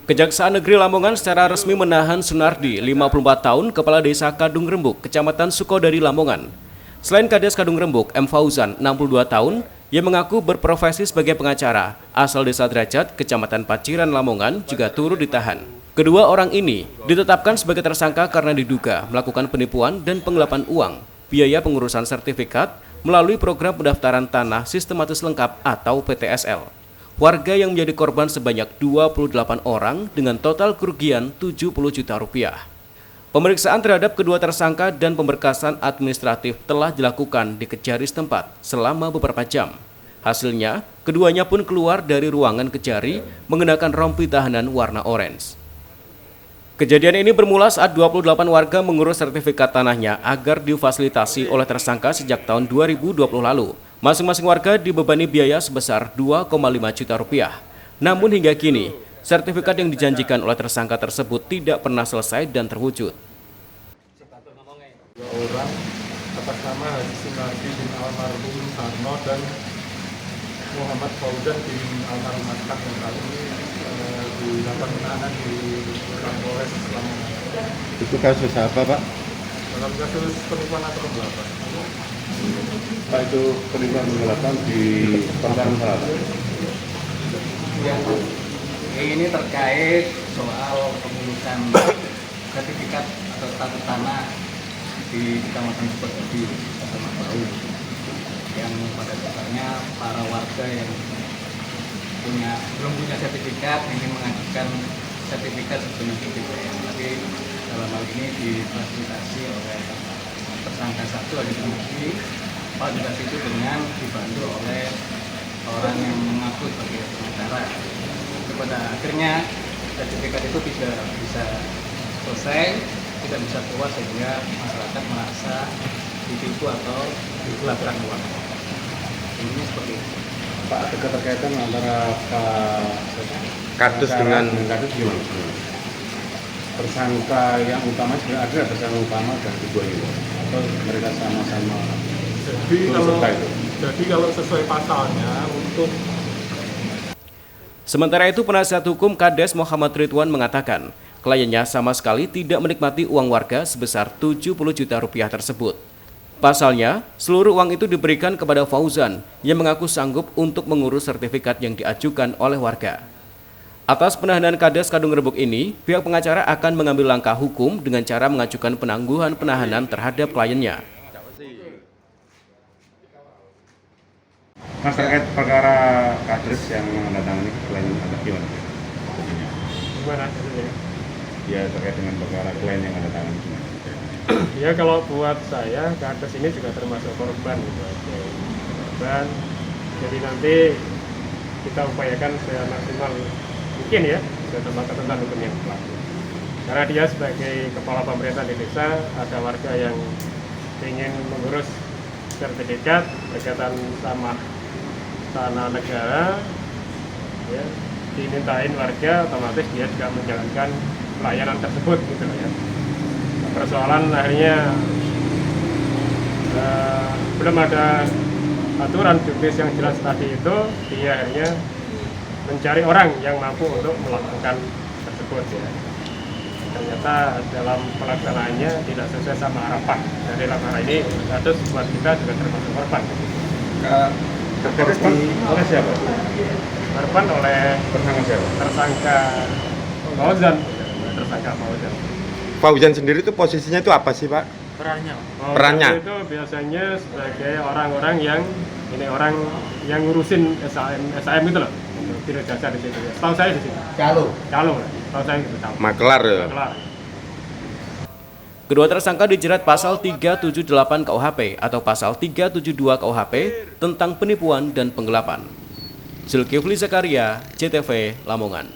Kejaksaan Negeri Lamongan secara resmi menahan Sunardi, 54 tahun, Kepala Desa Kadung Rembuk, Kecamatan Sukodadi, Lamongan. Selain Kades Kadung Rembuk, M. Fauzan, 62 tahun, yang mengaku berprofesi sebagai pengacara, asal Desa Derajat, Kecamatan Paciran, Lamongan, juga turut ditahan. Kedua orang ini ditetapkan sebagai tersangka karena diduga melakukan penipuan dan penggelapan uang, biaya pengurusan sertifikat melalui program pendaftaran tanah sistematis lengkap atau PTSL. Warga yang menjadi korban sebanyak 28 orang dengan total kerugian 70 juta rupiah. Pemeriksaan terhadap kedua tersangka dan pemberkasan administratif telah dilakukan di Kejari setempat selama beberapa jam. Hasilnya, keduanya pun keluar dari ruangan Kejari mengenakan rompi tahanan warna orange. Kejadian ini bermula saat 28 warga mengurus sertifikat tanahnya agar difasilitasi oleh tersangka sejak tahun 2020 lalu. Masing-masing warga dibebani biaya sebesar 2,5 juta rupiah. Namun hingga kini, sertifikat yang dijanjikan oleh tersangka tersebut tidak pernah selesai dan terwujud. Dua orang atas nama Haji Sunardi bin almarhum Sarno dan Muhammad Fauzan bin almarhum Askat yang saat ini dilakukan penahanan di Polres Lamongan. Itu kasus apa, Pak? Dalam kasus penipuan atau penggelapan. Pak, itu penipuan penggelapan di Paciran Selatan. Ya, ini terkait soal pengurusan sertifikat atau status tanah di Kecamatan Sukodadi, Kecamatan Bau, yang pada dasarnya para warga yang belum punya sertifikat ingin mengajukan sertifikat sesuai BPN. Tapi dalam hal ini difasilitasi oleh tersangka satu Haji Sunardi, fasilitasi itu dengan dibantu oleh orang yang mengaku sebagai pengacara. Pada akhirnya sertifikat itu tidak bisa selesai, tidak bisa keluar sehingga masyarakat merasa ditipu atau digelapkan uang. Ini seperti itu. Pak, ada keterkaitan antara Pak Kades dengan Kades gimana? Tersangka yang utama sebenarnya ada tersangka utama dan kedua ini, atau mereka sama-sama Jadi kalau sesuai pasalnya untuk Sementara itu, penasihat hukum Kades Muhammad Ridwan mengatakan, kliennya sama sekali tidak menikmati uang warga sebesar 70 juta rupiah tersebut. Pasalnya, seluruh uang itu diberikan kepada Fauzan yang mengaku sanggup untuk mengurus sertifikat yang diajukan oleh warga. Atas penahanan Kades Kadung Rembuk ini, pihak pengacara akan mengambil langkah hukum dengan cara mengajukan penangguhan penahanan terhadap kliennya. Mas, terkait perkara Kades yang menandatangani klien ada gimana? gimana hasilnya? Ya, terkait dengan perkara klien yang menandatangani gimana? Ya kalau buat saya Kades ini juga termasuk korban gitu aja. Korban. Jadi nanti kita upayakan semaksimal mungkin ya dalam ketentuan hukum yang berlaku. Karena dia sebagai kepala pemerintahan di desa, ada warga yang ingin mengurus sertifikat berkaitan sama tanah negara, ya, dimintain warga, otomatis dia juga menjalankan pelayanan tersebut gitu ya. Persoalan akhirnya belum ada aturan jurdis yang jelas tadi itu, dia akhirnya mencari orang yang mampu untuk melakukan tersebut ya. Ternyata dalam pelaksanaannya tidak sesuai sama harapan. Dari dalam hal ini kasus buat kita juga termasuk korban. Korban oleh siapa? Korban oleh Tersangka siapa? tersangka Fauzan. Tersangka Fauzan. Fauzan sendiri itu posisinya itu apa sih, Pak? Perannya itu biasanya sebagai orang-orang yang orang yang ngurusin SAM gitu loh. Tidak jasa di situ. Tahu saya di situ. Calo. Tahu saya gitu. Maklar ya. Maklar. Kedua tersangka dijerat pasal 378 KUHP atau pasal 372 KUHP tentang penipuan dan penggelapan. Zulkifli Zakaria, JTV, Lamongan.